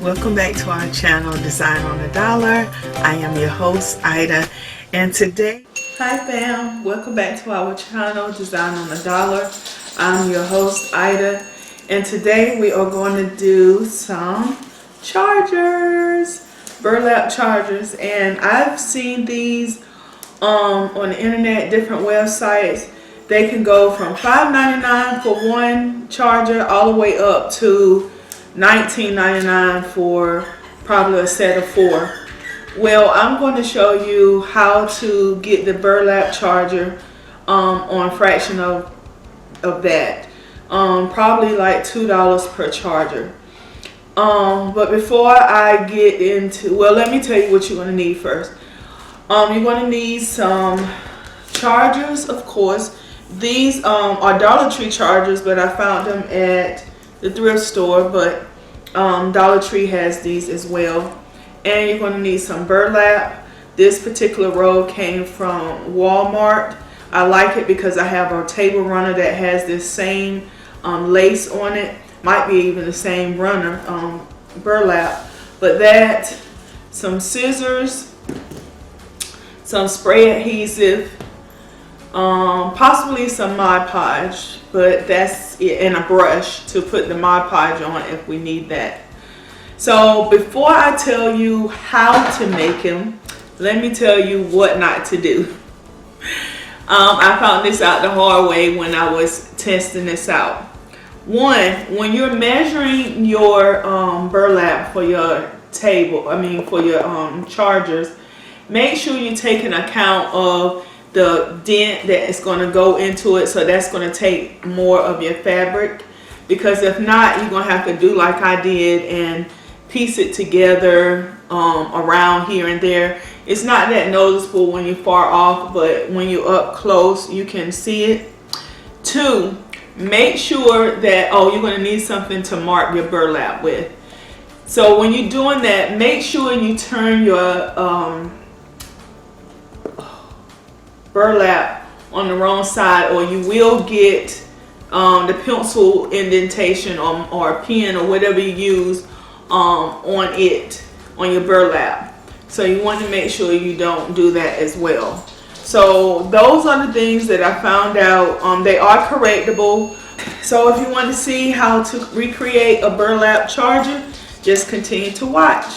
Welcome back to our channel, Design on the Dollar. I am your host, Ida, and today, hi fam, welcome back to our channel, Design on the Dollar. I'm your host, Ida, and today we are going to do some chargers, burlap chargers, and I've seen these on the internet, different websites. They can go from $5.99 for one charger all the way up to $19.99 for probably a set of 4. Well, I'm going to show you how to get the burlap charger on a fraction of that. Probably like $2 per charger. But before I get into, well, let me tell you what you're going to need first. You're going to need some chargers, of course. These are Dollar Tree chargers, but I found them at the thrift store, but Dollar Tree has these as well. And you're going to need some burlap. This particular roll came from Walmart. I like it because I have a table runner that has this same lace on it. Might be even the same runner, burlap. But that, some scissors, some spray adhesive, possibly some Mod Podge, but that's it, and a brush to put the Mod Podge on if we need that. So before I tell you how to make them, let me tell you what not to do. I found this out the hard way when I was testing this out. One, when you're measuring your burlap for your table, for your chargers, make sure you take an account of the dent that is going to go into it, so that's going to take more of your fabric, because if not, you're going to have to do like I did and piece it together around here and there. It's not that noticeable when you're far off, but when you're up close you can see it. 2, make sure that, you're going to need something to mark your burlap with. So when you're doing that, make sure you turn your burlap on the wrong side, or you will get the pencil indentation or a pen or whatever you use on your burlap. So you want to make sure you don't do that as well. So those are the things that I found out. They are correctable. So if you want to see how to recreate a burlap charger, just continue to watch.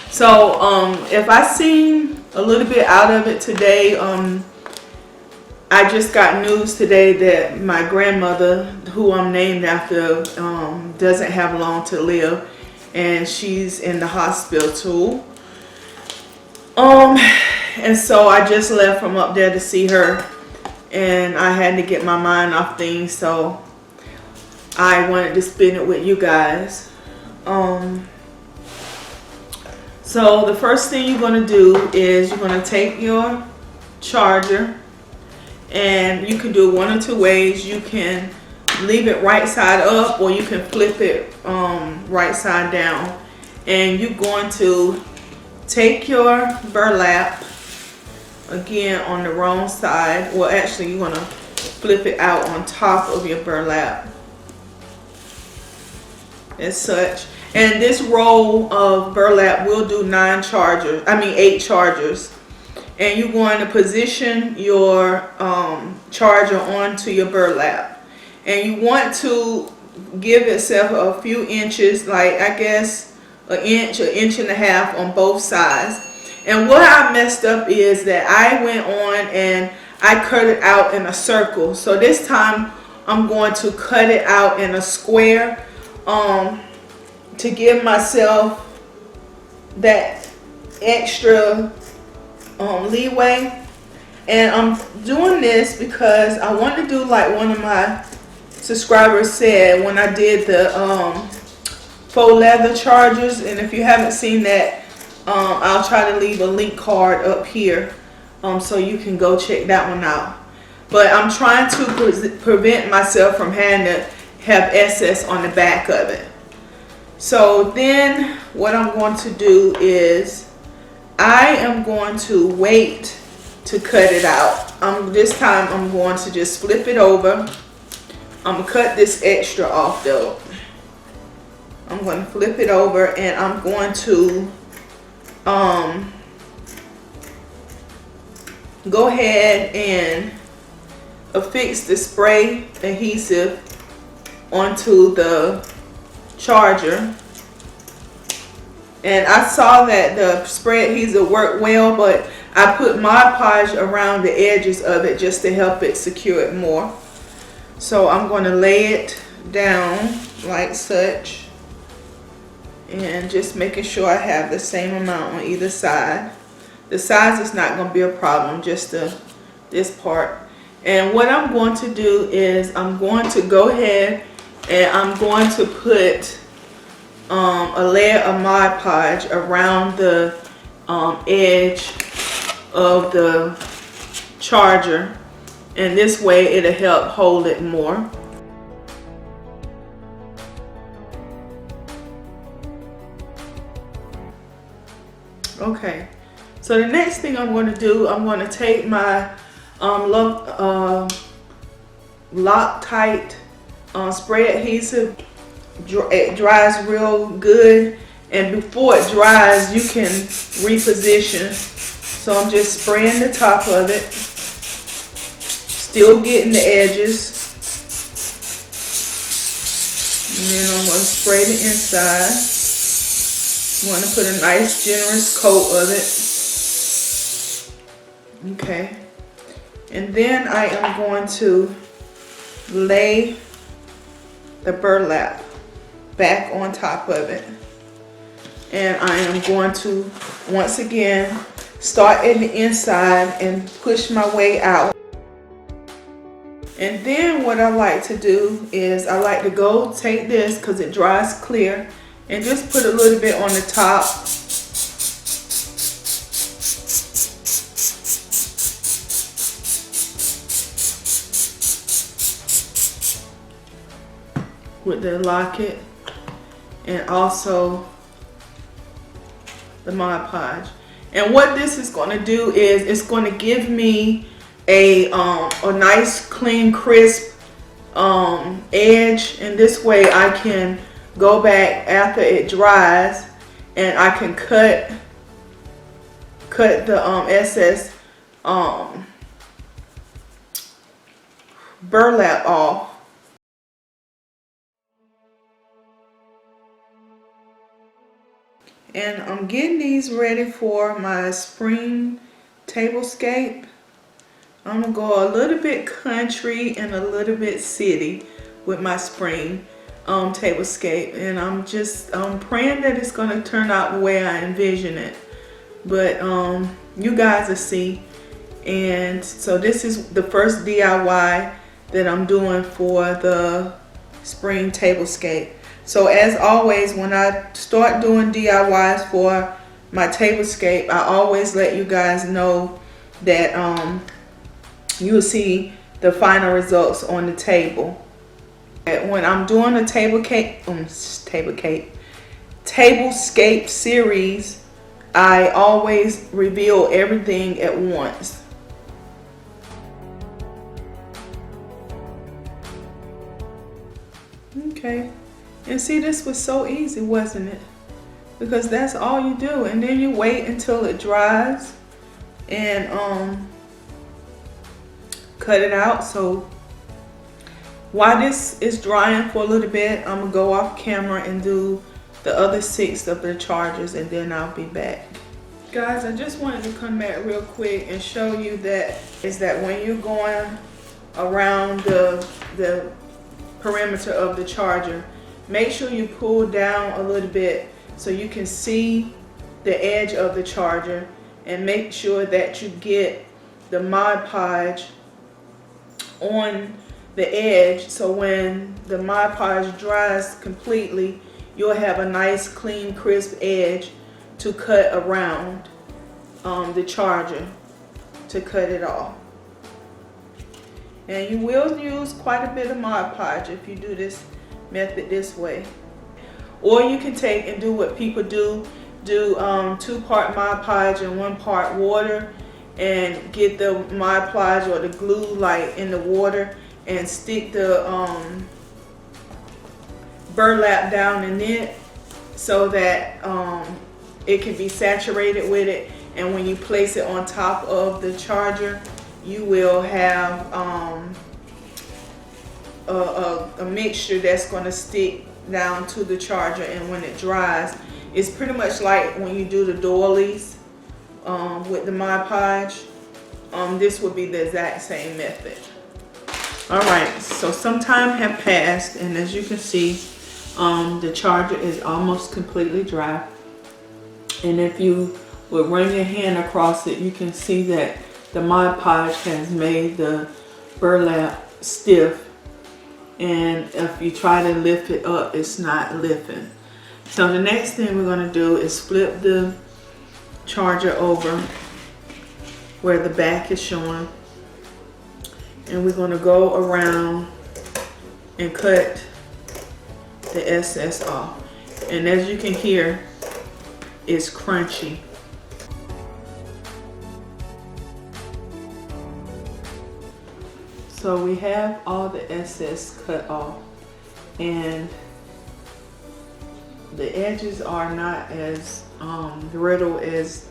So if I seen a little bit out of it today, I just got news today that my grandmother, who I'm named after, doesn't have long to live, and she's in the hospital. And so I just left from up there to see her, and I had to get my mind off things, so I wanted to spend it with you guys. So the first thing you're going to do is you're going to take your charger, and you can do it one or two ways. You can leave it right side up, or you can flip it right side down. And you're going to take your burlap again on the wrong side. Well, actually you're going to flip it out on top of your burlap as such. And this roll of burlap will do 8 chargers. And you're going to position your charger onto your burlap. And you want to give itself a few inches, like I guess an inch and a half on both sides. And what I messed up is that I went on and I cut it out in a circle. So this time I'm going to cut it out in a square to give myself that extra leeway. And I'm doing this because I want to do like one of my subscribers said when I did the faux leather chargers. And if you haven't seen that, I'll try to leave a link card up here so you can go check that one out. But I'm trying to prevent myself from having to have excess on the back of it. So then what I'm going to do is I am going to wait to cut it out. This time I'm going to just flip it over. I'm gonna cut this extra off though. I'm going to flip it over and I'm going to go ahead and affix the spray adhesive onto the charger. And I saw that the spray adhesive worked well, but I put Mod Podge around the edges of it just to help it secure it more. So I'm going to lay it down like such, and just making sure I have the same amount on either side. The size is not going to be a problem, just this part. And what I'm going to do is I'm going to go ahead and I'm going to put a layer of Mod Podge around the edge of the charger, and this way it'll help hold it more. Okay, so the next thing I'm going to do, I'm going to take my Loctite spray adhesive. It dries real good, and before it dries you can reposition. So I'm just spraying the top of it, still getting the edges, and then I'm going to spray the inside. I'm going to put a nice generous coat of it. Okay, and then I am going to lay the burlap back on top of it, and I am going to once again start in the inside and push my way out. And then what I like to do is I like to take this because it dries clear, and just put a little bit on the top. With the locket and also the Mod Podge. And what this is going to do is it's going to give me a nice clean crisp edge, and this way I can go back after it dries and I can cut the excess burlap off. And I'm getting these ready for my spring tablescape. I'm gonna go a little bit country and a little bit city with my spring tablescape, and I'm praying that it's gonna turn out the way I envision it. But you guys will see. And so this is the first DIY that I'm doing for the spring tablescape. So as always, when I start doing DIYs for my tablescape, I always let you guys know that you'll see the final results on the table. When I'm doing a tablescape series, I always reveal everything at once. Okay. And see, this was so easy, wasn't it? Because that's all you do, and then you wait until it dries and cut it out. So while this is drying for a little bit, I'm gonna go off camera and do the other 6 of the chargers, and then I'll be back. Guys, I just wanted to come back real quick and show you that when you're going around the perimeter of the charger. Make sure you pull down a little bit so you can see the edge of the charger, and make sure that you get the Mod Podge on the edge, so when the Mod Podge dries completely, you'll have a nice clean crisp edge to cut around the charger to cut it off. And you will use quite a bit of Mod Podge if you do this method this way. Or you can take and do what people do 2-part Mod Podge and 1 part water, and get the Mod Podge or the glue like in the water and stick the burlap down in it so that it can be saturated with it, and when you place it on top of the charger, you will have a mixture that's going to stick down to the charger, and when it dries, it's pretty much like when you do the doilies with the Mod Podge. This would be the exact same method. Alright, so some time have passed, and as you can see, the charger is almost completely dry. And if you would run your hand across it, you can see that the Mod Podge has made the burlap stiff, and if you try to lift it up, it's not lifting. So the next thing we're going to do is flip the charger over where the back is showing, and we're going to go around and cut the excess off. And as you can hear, it's crunchy. So we have all the excess cut off, and the edges are not as brittle as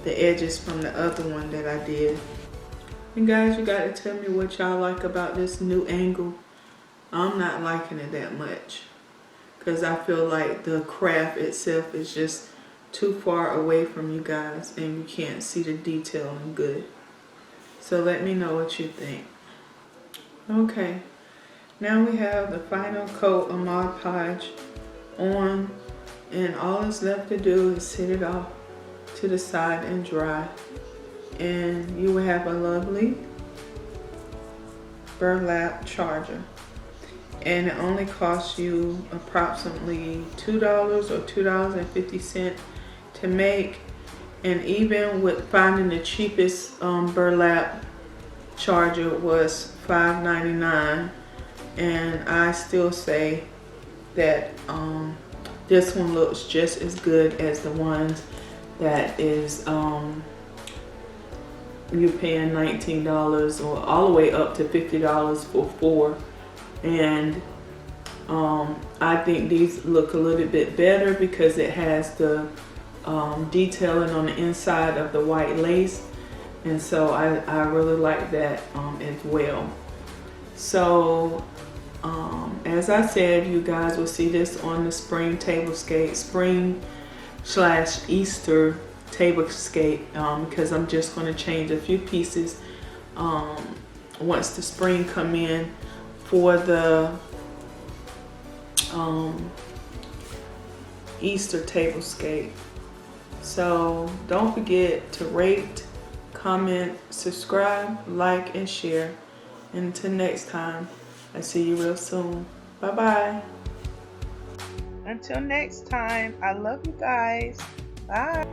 the edges from the other one that I did. And guys, you gotta tell me what y'all like about this new angle. I'm not liking it that much, because I feel like the craft itself is just too far away from you guys, and you can't see the detailing good. So let me know what you think. Okay, now we have the final coat of Mod Podge on, and all that's left to do is set it off to the side and dry, and you will have a lovely burlap charger. And it only costs you approximately $2 or $2.50 to make. And even with finding the cheapest burlap charger was $5.99, and I still say that this one looks just as good as the ones that is you're paying $19 or all the way up to $50 for 4. And I think these look a little bit better because it has the detailing on the inside of the white lace, and so I really like that as well. So as I said, you guys will see this on the spring /Easter table scape, because I'm just going to change a few pieces once the spring come in for the Easter table scape. So don't forget to rate, comment, subscribe, like, and share. Until next time, I see you real soon. Bye bye. Until next time, I love you guys. Bye.